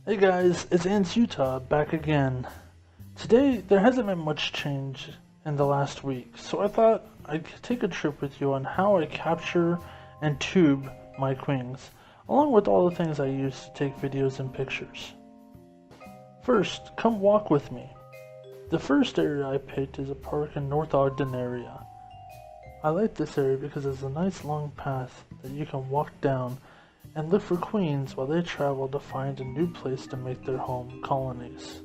Hey guys, it's Ants Utah back again. Today, there hasn't been much change in the last week, so I thought I'd take a trip with you on how I capture and tube my queens, along with all the things I use to take videos and pictures. First, come walk with me. The first area I picked is a park in North Ogden area. I like this area because it's a nice long path that you can walk down and look for queens while they travel to find a new place to make their home colonies.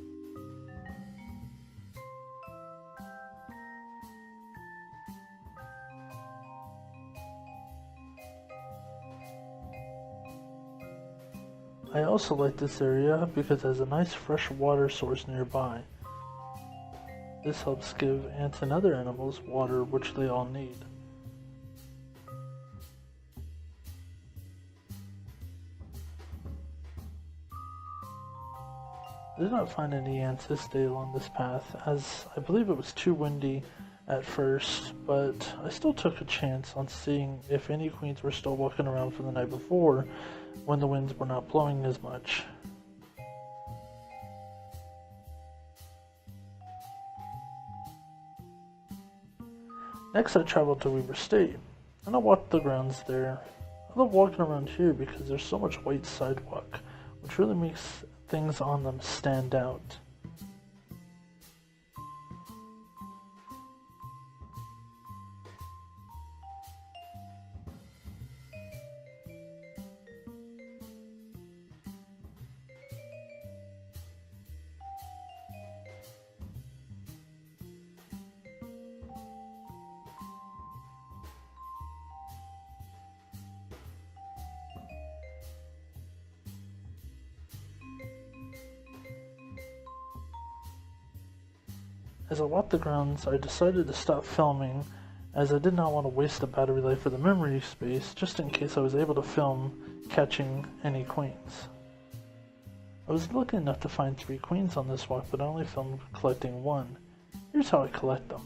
I also like this area because it has a nice fresh water source nearby. This helps give ants and other animals water which they all need. I did not find any ants this day along this path, as I believe it was too windy at first, but I still took a chance on seeing if any queens were still walking around from the night before when the winds were not blowing as much. Next I traveled to Weber State, and I walked the grounds there. I love walking around here because there's so much white sidewalk, which really makes things on them stand out. As I walked the grounds, I decided to stop filming as I did not want to waste the battery life or the memory space just in case I was able to film catching any queens. I was lucky enough to find 3 queens on this walk, but I only filmed collecting 1. Here's how I collect them.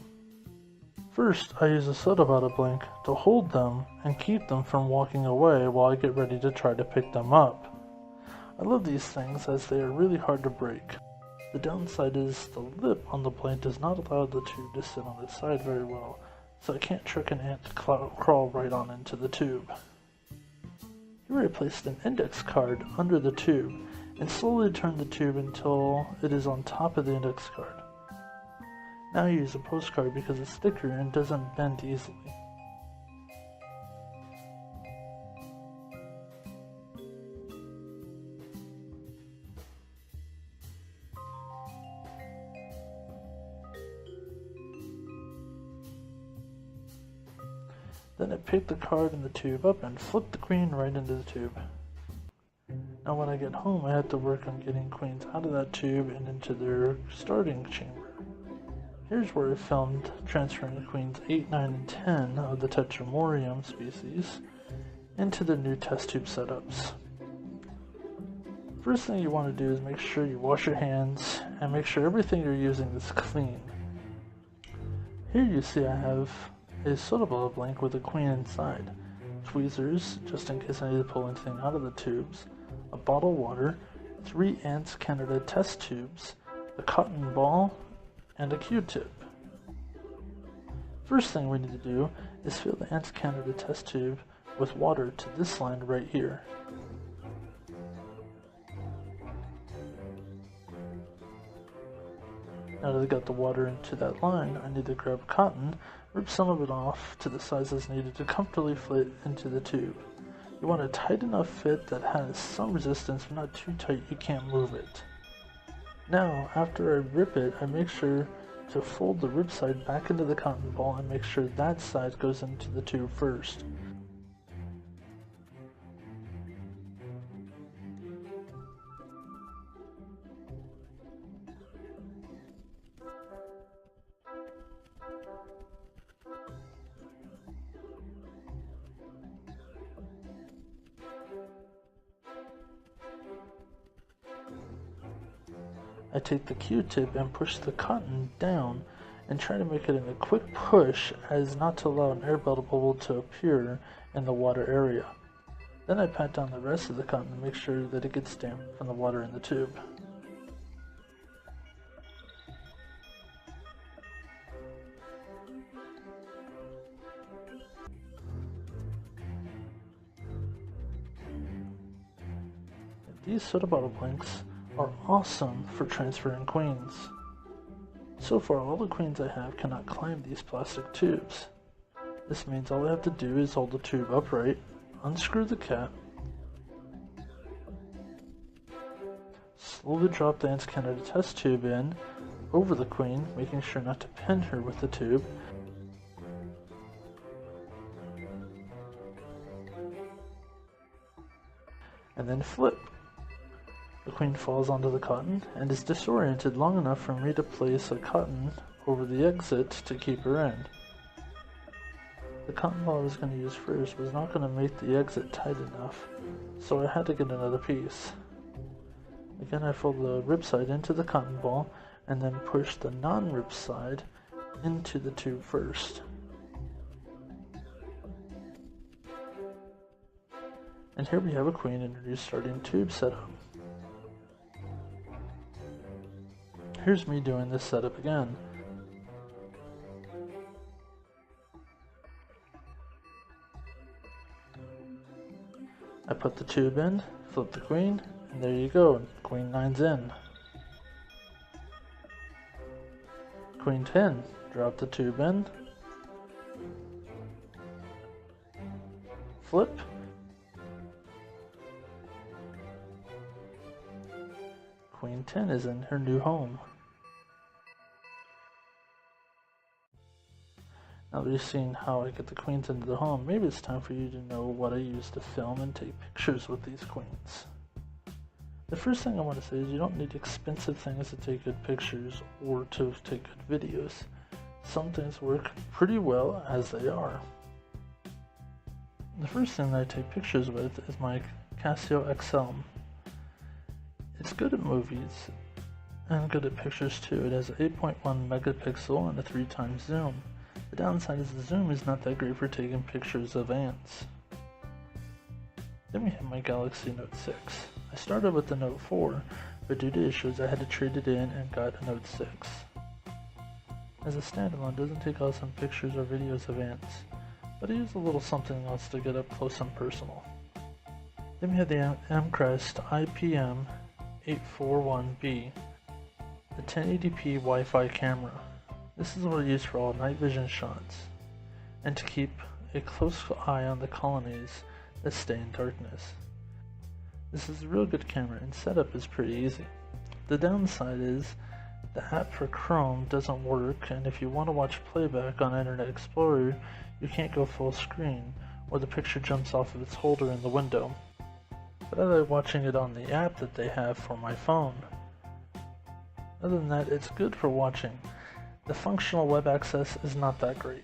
First, I use a soda bottle blank to hold them and keep them from walking away while I get ready to try to pick them up. I love these things as they are really hard to break. The downside is the lip on the blank does not allow the tube to sit on its side very well, so I can't trick an ant to crawl right on into the tube. Here I placed an index card under the tube and slowly turn the tube until it is on top of the index card. Now I use a postcard because it's thicker and doesn't bend easily. Then I pick the card and the tube up and flip the queen right into the tube. Now when I get home, I have to work on getting queens out of that tube and into their starting chamber. Here's where I filmed transferring the queens 8, 9, and 10 of the Tetramorium species into the new test tube setups. First thing you want to do is make sure you wash your hands and make sure everything you're using is clean. Here you see I have a soda bottle blank with a queen inside, tweezers just in case I need to pull anything out of the tubes, a bottle of water, 3 Ants Canada test tubes, a cotton ball, and a Q-tip. First thing we need to do is fill the Ants Canada test tube with water to this line right here. Now that I got the water into that line, I need to grab cotton, rip some of it off to the sizes needed to comfortably fit into the tube. You want a tight enough fit that has some resistance but not too tight you can't move it. Now, after I rip it, I make sure to fold the rip side back into the cotton ball and make sure that side goes into the tube first. I take the Q-tip and push the cotton down and try to make it in a quick push as not to allow an air bubble to appear in the water area. Then I pat down the rest of the cotton to make sure that it gets damp from the water in the tube. These soda bottle blanks are awesome for transferring queens. So far, all the queens I have cannot climb these plastic tubes. This means all I have to do is hold the tube upright, unscrew the cap, slowly drop the anti-Canada test tube in over the queen, making sure not to pin her with the tube, and then flip. The queen falls onto the cotton and is disoriented long enough for me to place a cotton over the exit to keep her in. The cotton ball I was going to use first was not going to make the exit tight enough, so I had to get another piece. Again, I fold the rib side into the cotton ball and then push the non-rib side into the tube first. And here we have a queen in her new starting tube setup. Here's me doing this setup again. I put the tube in, flip the queen, and there you go, queen 9's in. Queen 10, drop the tube in, flip, queen 10 is in her new home. Now that you've seen how I get the queens into the home, maybe it's time for you to know what I use to film and take pictures with these queens. The first thing I want to say is you don't need expensive things to take good pictures or to take good videos. Some things work pretty well as they are. The first thing that I take pictures with is my Casio XL. It's good at movies and good at pictures too. It has an 8.1 megapixel and a 3x zoom. The downside is the zoom is not that great for taking pictures of ants. Then we have my Galaxy Note 6. I started with the Note 4, but due to issues I had to trade it in and got a Note 6. As a standalone, it doesn't take awesome pictures or videos of ants, but I use a little something else to get up close and personal. Then we have the Amcrest IPM 841B, the 1080p Wi-Fi camera. This is what I use for all night vision shots, and to keep a close eye on the colonies that stay in darkness. This is a real good camera and setup is pretty easy. The downside is the app for Chrome doesn't work, and if you want to watch playback on Internet Explorer, you can't go full screen, or the picture jumps off of its holder in the window. But I like watching it on the app that they have for my phone. Other than that, it's good for watching. The functional web access is not that great.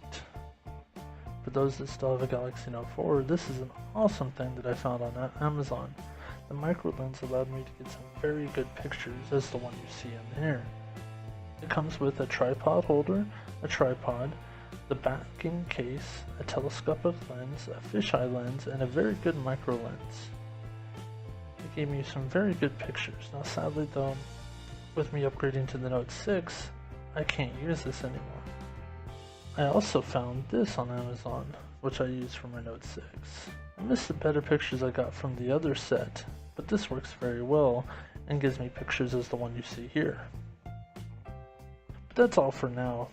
For those that still have a Galaxy Note 4, this is an awesome thing that I found on Amazon. The micro lens allowed me to get some very good pictures as the one you see in there. It comes with a tripod holder, a tripod, the backing case, a telescopic lens, a fisheye lens, and a very good micro lens. It gave me some very good pictures. Now sadly though, with me upgrading to the Note 6, I can't use this anymore. I also found this on Amazon, which I use for my Note 6. I miss the better pictures I got from the other set, but this works very well and gives me pictures as the one you see here. But that's all for now.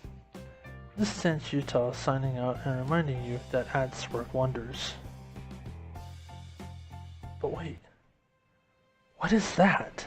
This is Ant Utah signing out and reminding you that ads work wonders. But wait, what is that?